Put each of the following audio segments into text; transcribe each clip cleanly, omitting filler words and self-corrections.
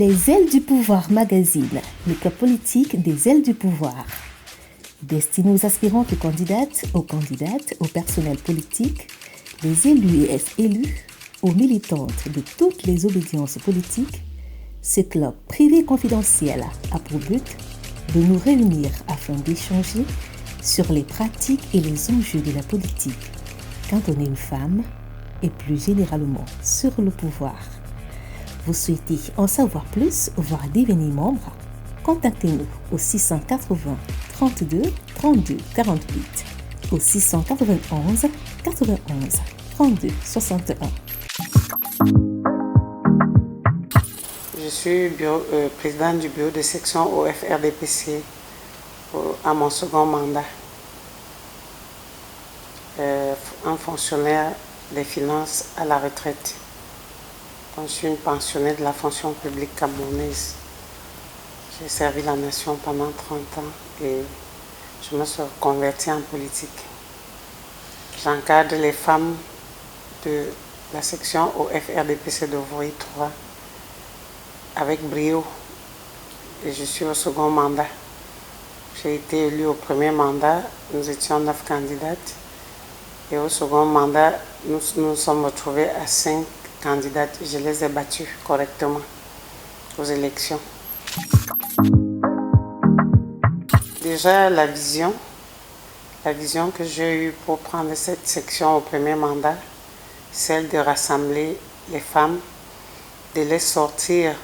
Les ailes du pouvoir magazine, le cas politique des ailes du pouvoir. Destiné aux aspirantes candidates, aux personnels politiques, les élus et ex-élus, aux militantes de toutes les obédiences politiques, ce club privé confidentiel a pour but de nous réunir afin d'échanger sur les pratiques et les enjeux de la politique quand on est une femme et plus généralement sur le pouvoir. Vous souhaitez en savoir plus, voire devenir membre? Contactez-nous au 680 32 32 48 au 691 91 32 61. Je suis présidente du bureau de section au FRDPC à mon second mandat. Un fonctionnaire des finances à la retraite. Je suis une pensionnée de la fonction publique camerounaise. J'ai servi la nation pendant 30 ans et je me suis convertie en politique. J'encadre les femmes de la section au FRDPC de Voirie 3 avec brio et je suis au second mandat. J'ai été élue au premier mandat, nous étions 9 candidates et au second mandat, nous sommes retrouvés à 5 candidates. Je les ai battues correctement aux élections. Déjà la vision que j'ai eue pour prendre cette section au premier mandat, celle de rassembler les femmes, de les sortir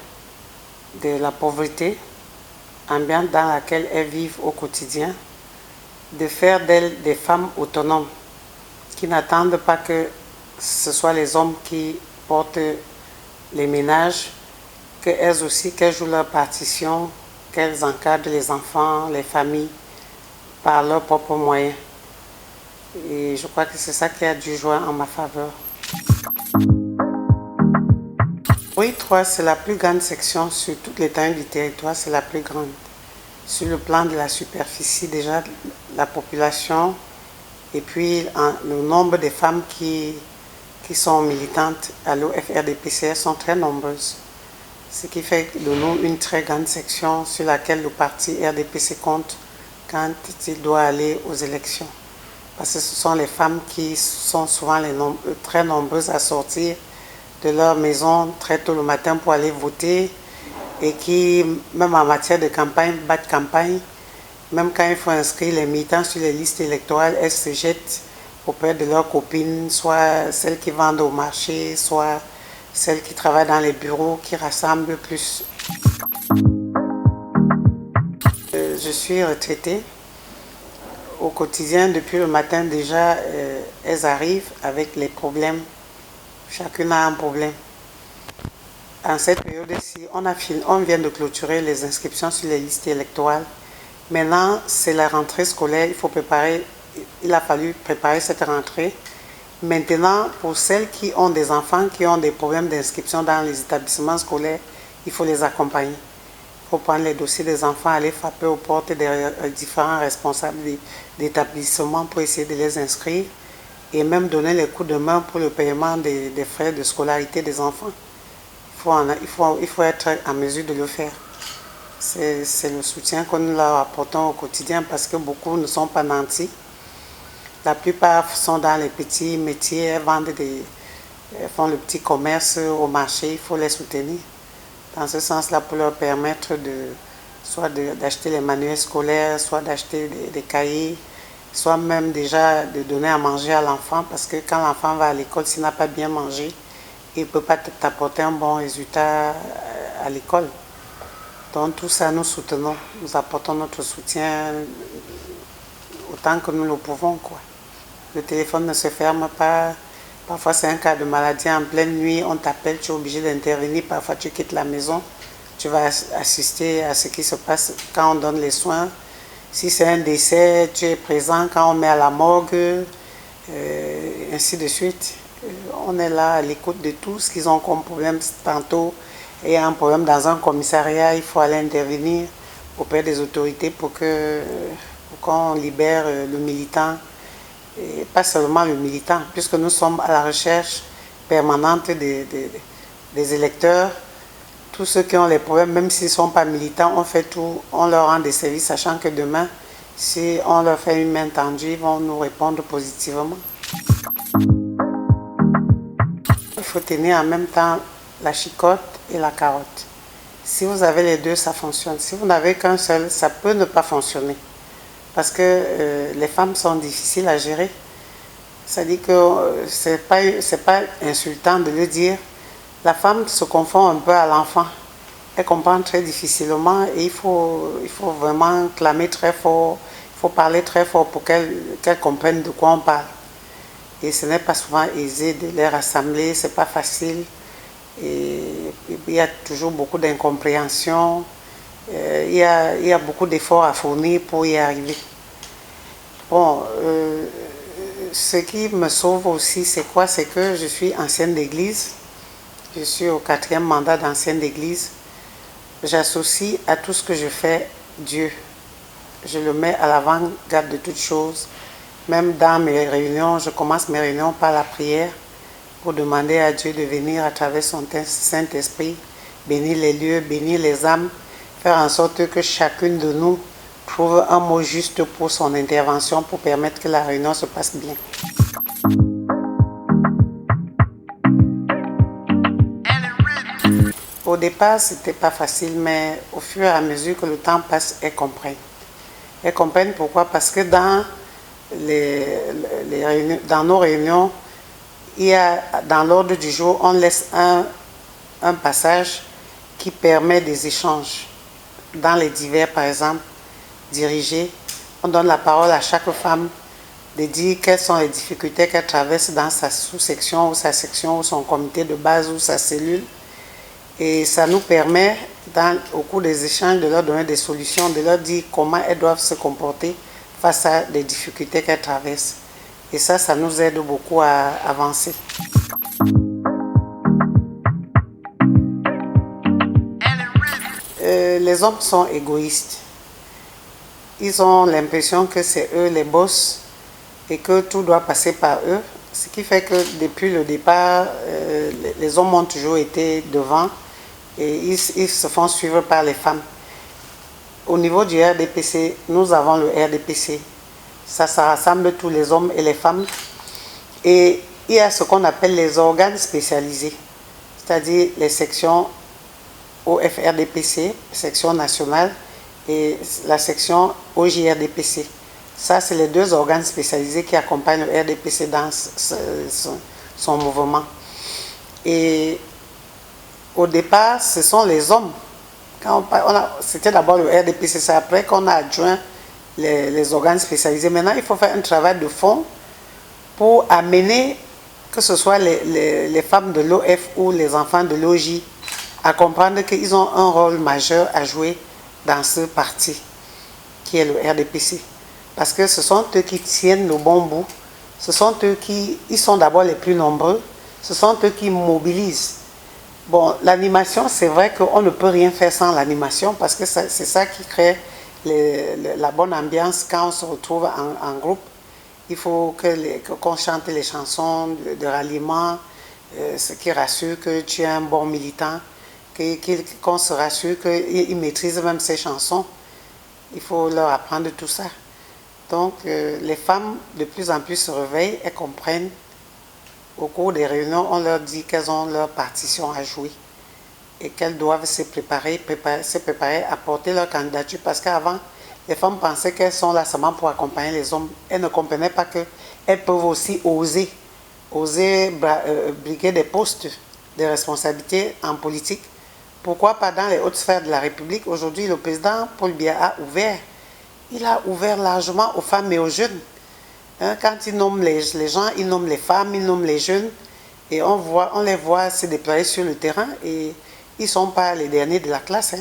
de la pauvreté ambiante dans laquelle elles vivent au quotidien, de faire d'elles des femmes autonomes qui n'attendent pas que ce soit les hommes qui portent les ménages, qu'elles aussi, qu'elles jouent leur partition, qu'elles encadrent les enfants, les familles par leurs propres moyens. Et je crois que c'est ça qui a dû jouer en ma faveur. Oui, 3, c'est la plus grande section sur toute l'étendue du territoire, c'est la plus grande. Sur le plan de la superficie, déjà, la population et puis le nombre de femmes qui sont militantes à l'OFRDPC sont très nombreuses. Ce qui fait de nous une très grande section sur laquelle le parti RDPC compte quand il doit aller aux élections. Parce que ce sont les femmes qui sont souvent très nombreuses à sortir de leur maison très tôt le matin pour aller voter et qui, même en matière de campagne, battent campagne. Même quand il faut inscrire les militants sur les listes électorales, elles se jettent auprès de leurs copines, soit celles qui vendent au marché, soit celles qui travaillent dans les bureaux, qui rassemblent plus. Je suis retraitée. Au quotidien, depuis le matin déjà, elles arrivent avec les problèmes. Chacune a un problème. En cette période-ci, on vient de clôturer les inscriptions sur les listes électorales. Maintenant, c'est la rentrée scolaire, il a fallu préparer cette rentrée. Maintenant, pour celles qui ont des enfants, qui ont des problèmes d'inscription dans les établissements scolaires, il faut les accompagner. Il faut prendre les dossiers des enfants, aller frapper aux portes des différents responsables d'établissements pour essayer de les inscrire et même donner les coups de main pour le paiement des frais de scolarité des enfants. Il faut être en mesure de le faire. C'est le soutien que nous leur apportons au quotidien parce que beaucoup ne sont pas nantis. La plupart sont dans les petits métiers, elles font le petit commerce au marché, il faut les soutenir. Dans ce sens-là, pour leur permettre soit d'acheter les manuels scolaires, soit d'acheter des cahiers, soit même déjà de donner à manger à l'enfant parce que quand l'enfant va à l'école, s'il n'a pas bien mangé, il ne peut pas t'apporter un bon résultat à l'école. Donc tout ça, nous soutenons, nous apportons notre soutien autant que nous le pouvons, quoi. Le téléphone ne se ferme pas. Parfois, c'est un cas de maladie en pleine nuit, on t'appelle, tu es obligé d'intervenir. Parfois, tu quittes la maison, tu vas assister à ce qui se passe quand on donne les soins. Si c'est un décès, tu es présent quand on met à la morgue, ainsi de suite. On est là à l'écoute de tous qu'ils ont comme problème. Tantôt, il y a un problème dans un commissariat, il faut aller intervenir auprès des autorités pour qu'on libère le militant. Et pas seulement le militant, puisque nous sommes à la recherche permanente des électeurs. tous ceux qui ont les problèmes, même s'ils ne sont pas militants, on fait tout, on leur rend des services, sachant que demain, si on leur fait une main tendue, ils vont nous répondre positivement. Il faut tenir en même temps la chicotte et la carotte. Si vous avez les deux, ça fonctionne. Si vous n'avez qu'un seul, ça peut ne pas fonctionner. Parce que les femmes sont difficiles à gérer. Ça dit que c'est pas insultant de le dire. La femme se confond un peu à l'enfant. Elle comprend très difficilement et il faut vraiment clamer très fort, il faut parler très fort pour qu'elle comprenne de quoi on parle. Et ce n'est pas souvent aisé de les rassembler, c'est pas facile. Et il y a toujours beaucoup d'incompréhension. Il y a beaucoup d'efforts à fournir pour y arriver. Bon, ce qui me sauve aussi, c'est quoi? C'est que je suis ancienne d'église. Je suis au 4e mandat d'ancienne d'église. J'associe à tout ce que je fais Dieu. Je le mets à l'avant-garde de toutes choses. Même dans mes réunions, je commence mes réunions par la prière pour demander à Dieu de venir à travers son Saint-Esprit, bénir les lieux, bénir les âmes, faire en sorte que chacune de nous trouve un mot juste pour son intervention, pour permettre que la réunion se passe bien. Au départ, ce n'était pas facile, mais au fur et à mesure que le temps passe, elles comprennent. Elles comprennent pourquoi? Parce que dans nos réunions, il y a, dans l'ordre du jour, on laisse un passage qui permet des échanges. Dans les divers, par exemple, dirigés, on donne la parole à chaque femme de dire quelles sont les difficultés qu'elle traverse dans sa sous-section ou sa section ou son comité de base ou sa cellule. Et ça nous permet, au cours des échanges, de leur donner des solutions, de leur dire comment elles doivent se comporter face à des difficultés qu'elles traversent. Et ça nous aide beaucoup à avancer. Les hommes sont égoïstes. Ils ont l'impression que c'est eux les boss et que tout doit passer par eux. Ce qui fait que depuis le départ, les hommes ont toujours été devant et ils se font suivre par les femmes. Au niveau du RDPC, nous avons le RDPC. Ça rassemble tous les hommes et les femmes. Et il y a ce qu'on appelle les organes spécialisés, c'est-à-dire les sections OFRDPC, section nationale, et la section OJRDPC. Ça, c'est les deux organes spécialisés qui accompagnent le RDPC dans son mouvement. Et au départ, ce sont les hommes. C'était d'abord le RDPC, c'est après qu'on a adjoint les organes spécialisés. Maintenant, il faut faire un travail de fond pour amener, que ce soit les femmes de l'OF ou les enfants de l'OJ, à comprendre qu'ils ont un rôle majeur à jouer dans ce parti qui est le RDPC. Parce que ce sont eux qui tiennent le bon bout, ce sont eux ils sont d'abord les plus nombreux, ce sont eux qui mobilisent. Bon, l'animation, c'est vrai qu'on ne peut rien faire sans l'animation parce que c'est ça qui crée la bonne ambiance quand on se retrouve en groupe. Il faut qu'on chante les chansons de ralliement, ce qui rassure que tu es un bon militant, qu'on se rassure qu'ils maîtrisent même ces chansons. Il faut leur apprendre tout ça. Donc, les femmes de plus en plus se réveillent et comprennent. Au cours des réunions, on leur dit qu'elles ont leur partition à jouer et qu'elles doivent se préparer à porter leur candidature. Parce qu'avant, les femmes pensaient qu'elles sont là seulement pour accompagner les hommes. Elles ne comprenaient pas qu'elles peuvent aussi oser briguer des postes de responsabilité en politique. Pourquoi pas dans les hautes sphères de la République? Aujourd'hui, le président Paul Biya a ouvert. Il a ouvert largement aux femmes et aux jeunes. Quand il nomme les gens, il nomme les femmes, il nomme les jeunes. Et on les voit se déployer sur le terrain. Et ils ne sont pas les derniers de la classe.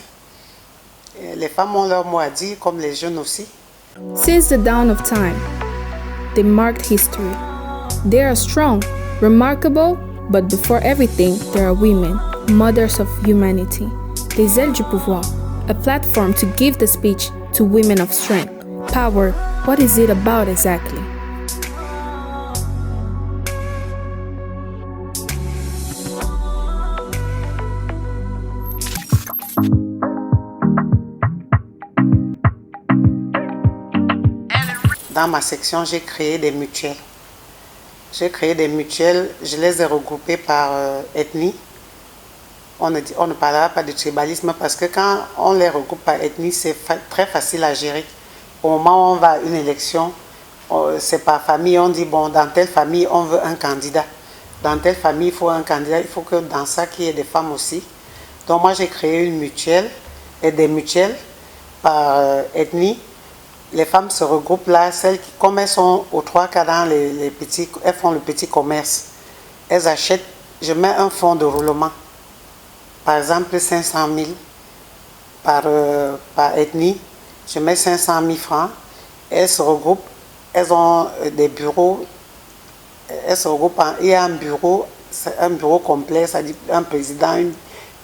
Les femmes ont leur mot à dire, comme les jeunes aussi. Since the dawn of time, they marked history. They are strong, remarkable, but before everything, there are women, mothers of humanity. Les ailes du pouvoir, a platform to give the speech to women of strength. Power, what is it about exactly? dans ma section, j'ai créé des mutuelles. J'ai créé des mutuelles, je les ai regroupées par ethnie. On ne parlera pas de tribalisme parce que quand on les regroupe par ethnie, c'est très facile à gérer. Au moment où on va à une élection, c'est par famille, on dit bon, dans telle famille, on veut un candidat. Dans telle famille, il faut un candidat, il faut que dans ça, qu'il y ait des femmes aussi. Donc moi, j'ai créé une mutuelle et des mutuelles par ethnie. Les femmes se regroupent là, celles qui, comme elles sont aux trois quarts dans les petits, elles font le petit commerce. Elles achètent, je mets un fonds de roulement. Par exemple, 500 000 par ethnie, je mets 500 000 francs. Elles se regroupent, elles ont des bureaux, elles se regroupent, il y a un bureau complet, c'est-à-dire un président,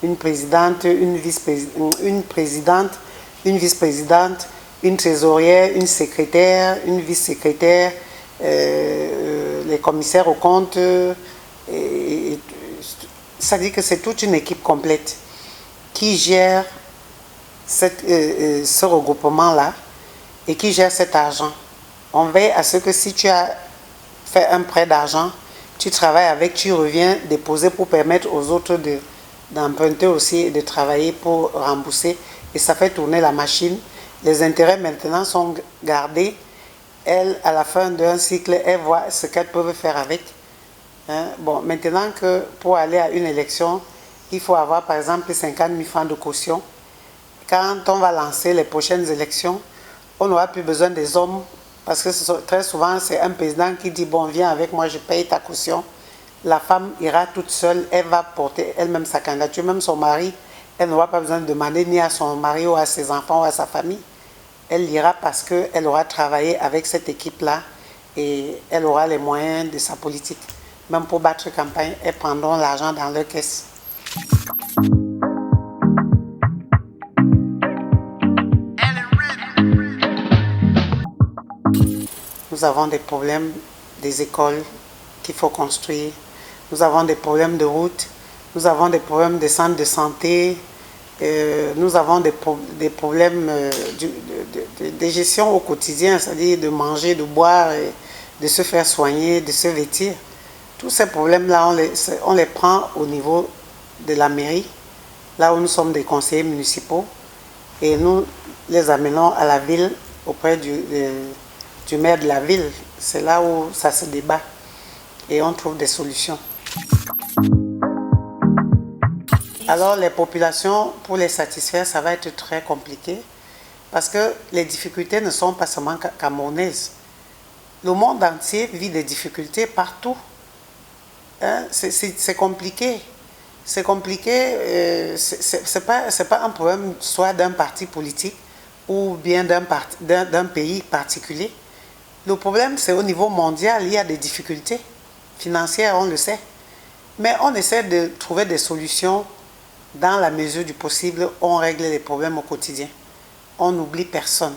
une présidente, une vice-présidente, une trésorière, une secrétaire, une vice-secrétaire, les commissaires aux comptes. Ça dit que c'est toute une équipe complète qui gère ce regroupement-là et qui gère cet argent. On veille à ce que si tu as fait un prêt d'argent, tu travailles avec, tu reviens déposer pour permettre aux autres d'emprunter aussi et de travailler pour rembourser. Et ça fait tourner la machine. Les intérêts maintenant sont gardés. Elles, à la fin d'un cycle, elles voient ce qu'elles peuvent faire avec. Bon, maintenant que pour aller à une élection, il faut avoir par exemple 50 000 francs de caution. Quand on va lancer les prochaines élections, on n'aura plus besoin des hommes parce que très souvent c'est un président qui dit bon, viens avec moi, je paye ta caution. La femme ira toute seule, elle va porter elle-même sa candidature, même son mari. Elle n'aura pas besoin de demander ni à son mari ou à ses enfants ou à sa famille. Elle ira parce qu'elle aura travaillé avec cette équipe-là et elle aura les moyens de sa politique. Même pour battre campagne, elles prendront l'argent dans leur caisse. Nous avons des problèmes des écoles qu'il faut construire. Nous avons des problèmes de routes. Nous avons des problèmes de centres de santé. Nous avons des problèmes de gestion au quotidien, c'est-à-dire de manger, de boire, de se faire soigner, de se vêtir. Tous ces problèmes-là, on les prend au niveau de la mairie, là où nous sommes des conseillers municipaux, et nous les amenons à la ville auprès du maire de la ville. C'est là où ça se débat et on trouve des solutions. Alors les populations, pour les satisfaire, ça va être très compliqué parce que les difficultés ne sont pas seulement camerounaises. Le monde entier vit des difficultés partout. C'est compliqué. C'est compliqué. C'est pas un problème soit d'un parti politique ou bien d'un pays particulier. Le problème, c'est au niveau mondial, il y a des difficultés financières, on le sait. Mais on essaie de trouver des solutions dans la mesure du possible. On règle les problèmes au quotidien. On n'oublie personne.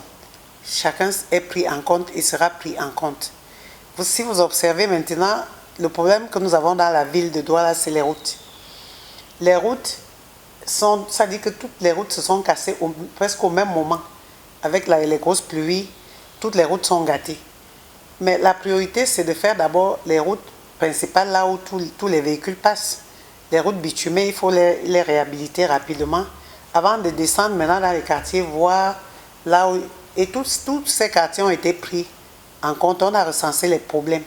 Chacun est pris en compte et sera pris en compte. Si vous observez maintenant, le problème que nous avons dans la ville de Douala, c'est les routes. Les routes, ça dit que toutes les routes se sont cassées presque au même moment. Avec les grosses pluies, toutes les routes sont gâtées. Mais la priorité, c'est de faire d'abord les routes principales, là où tous les véhicules passent. Les routes bitumées, il faut les réhabiliter rapidement avant de descendre maintenant dans les quartiers, voir là où... Et tous ces quartiers ont été pris en compte. On a recensé les problèmes.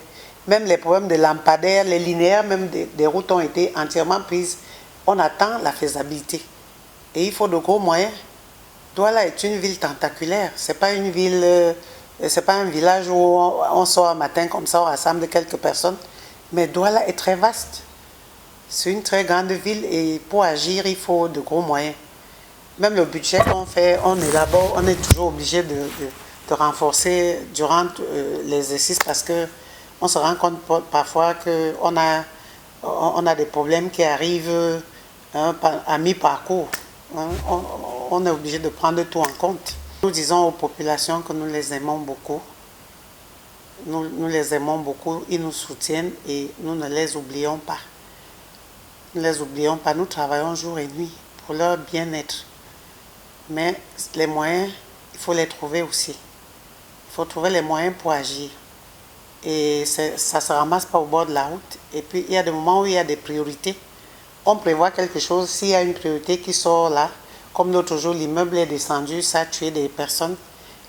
Même les problèmes de lampadaires, les linéaires, même des routes ont été entièrement prises. On attend la faisabilité. Et il faut de gros moyens. Douala est une ville tentaculaire. C'est pas une ville... c'est pas un village où on sort un matin comme ça, on rassemble quelques personnes. Mais Douala est très vaste. C'est une très grande ville et pour agir, il faut de gros moyens. Même le budget qu'on fait, on élabore, on est toujours obligé de renforcer durant l'exercice parce qu'on se rend compte parfois qu'on a des problèmes qui arrivent à mi-parcours. On est obligé de prendre tout en compte. Nous disons aux populations que nous les aimons beaucoup. Nous les aimons beaucoup, ils nous soutiennent et nous ne les oublions pas. Nous ne les oublions pas, nous travaillons jour et nuit pour leur bien-être. Mais les moyens, il faut les trouver aussi. Il faut trouver les moyens pour agir. Et ça ne se ramasse pas au bord de la route. Et puis, il y a des moments où il y a des priorités. On prévoit quelque chose, s'il y a une priorité qui sort là, comme l'autre jour, l'immeuble est descendu, ça a tué des personnes.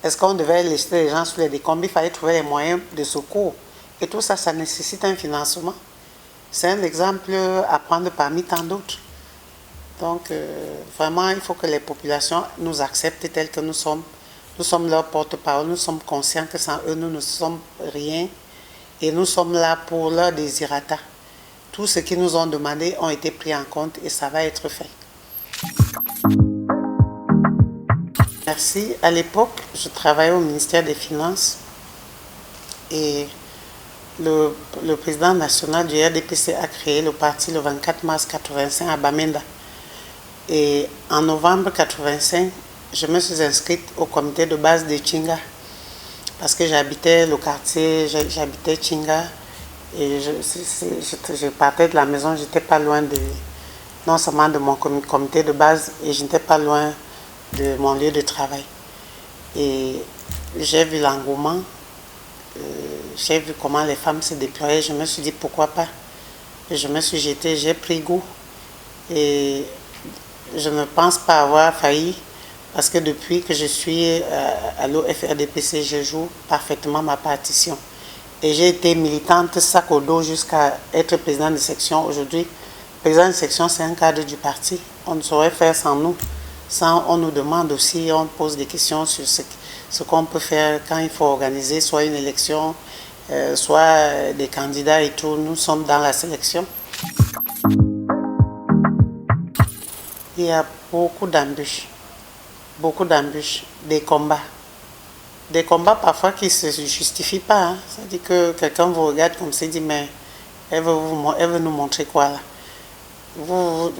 Est-ce qu'on devait laisser les gens sous les décombres? Il fallait trouver les moyens de secours. Et tout ça, ça nécessite un financement. C'est un exemple à prendre parmi tant d'autres. Donc, vraiment, il faut que les populations nous acceptent tels que nous sommes. Nous sommes leur porte-parole, nous sommes conscients que sans eux, nous ne sommes rien. Et nous sommes là pour leur désirata. Tout ce qu'ils nous ont demandé ont été pris en compte et ça va être fait. Merci. À l'époque, je travaillais au ministère des Finances et le président national du RDPC a créé le parti le 24 mars 1985 à Bamenda. Et en novembre 1985, je me suis inscrite au comité de base de Tchinga parce que j'habitais le quartier, j'habitais Tchinga et je partais de la maison, j'étais pas loin non seulement de mon comité de base et je n'étais pas loin de mon lieu de travail. Et j'ai vu l'engouement, j'ai vu comment les femmes se déployaient, je me suis dit pourquoi pas. Et je me suis jetée, j'ai pris goût et je ne pense pas avoir failli. Parce que depuis que je suis à l'OFRDPC, je joue parfaitement ma partition. Et j'ai été militante sac au dos jusqu'à être président de section. Aujourd'hui, président de section, c'est un cadre du parti. On ne saurait faire sans nous. On nous demande aussi, on pose des questions sur ce qu'on peut faire quand il faut organiser soit une élection, soit des candidats et tout. Nous sommes dans la sélection. Il y a beaucoup d'embûches. Beaucoup d'embûches, des combats parfois qui ne se justifient pas. Hein. C'est-à-dire que quelqu'un vous regarde comme ça et dit mais elle veut nous montrer quoi là. Vous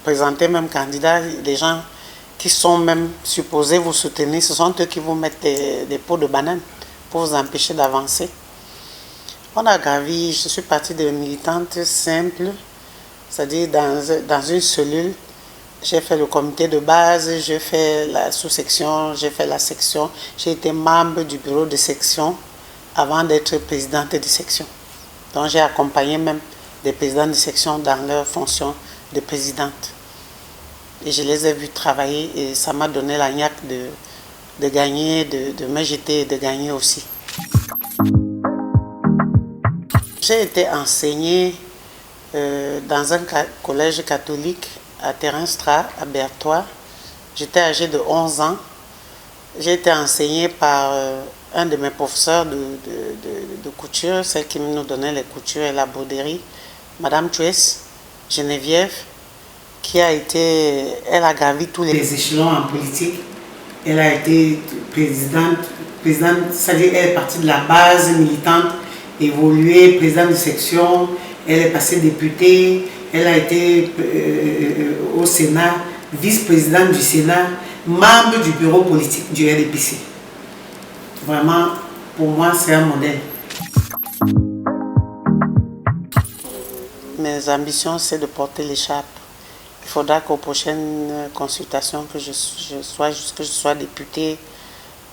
présentez même candidat, les gens qui sont même supposés vous soutenir, ce sont eux qui vous mettent des pots de banane pour vous empêcher d'avancer. On a gravi, je suis partie de militante simple, c'est-à-dire dans une cellule. J'ai fait le comité de base, j'ai fait la sous-section, j'ai fait la section. J'ai été membre du bureau de section avant d'être présidente de section. Donc j'ai accompagné même des présidents de section dans leur fonction de présidente. Et je les ai vus travailler et ça m'a donné la niaque de gagner, de me jeter et de gagner aussi. J'ai été enseignée dans un collège catholique à Terenstra, à Berthois. J'étais âgée de 11 ans. J'ai été enseignée par un de mes professeurs de couture, celle qui nous donnait les coutures et la broderie, Madame Tues, Geneviève, elle a gravi tous les échelons en politique. Elle a été présidente, c'est-à-dire elle est partie de la base militante, évoluée, présidente de section, elle est passée députée. Elle a été au Sénat, vice-présidente du Sénat, membre du bureau politique du RDPC. Vraiment, pour moi, c'est un modèle. Mes ambitions, c'est de porter l'écharpe. Il faudra qu'aux prochaines consultations, que je sois députée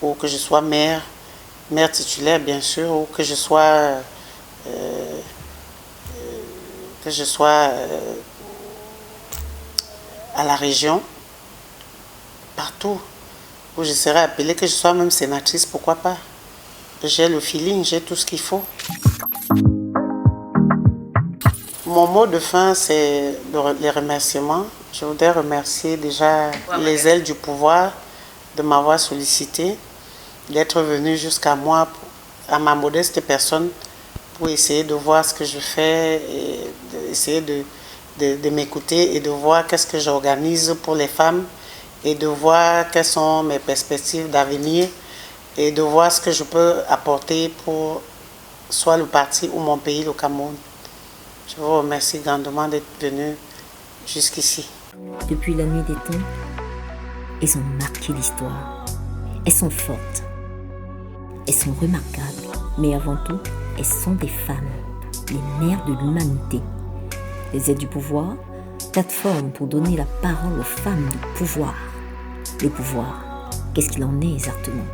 ou que je sois maire titulaire bien sûr, ou que je sois à la région, partout où je serai appelée, que je sois même sénatrice, pourquoi pas. J'ai le feeling, j'ai tout ce qu'il faut. Mon mot de fin, c'est les remerciements. Je voudrais remercier déjà les ailes du pouvoir de m'avoir sollicité, d'être venu jusqu'à moi, à ma modeste personne, pour essayer de voir ce que je fais et d'essayer de m'écouter et de voir qu'est-ce que j'organise pour les femmes et de voir quelles sont mes perspectives d'avenir et de voir ce que je peux apporter pour soit le parti ou mon pays, le Cameroun. Je vous remercie grandement d'être venu jusqu'ici. Depuis la nuit des temps, elles ont marqué l'histoire. Elles sont fortes. Elles sont remarquables. Mais avant tout, elles sont des femmes, les mères de l'humanité. Les aides du pouvoir, plateforme pour donner la parole aux femmes du pouvoir. Le pouvoir, qu'est-ce qu'il en est exactement ?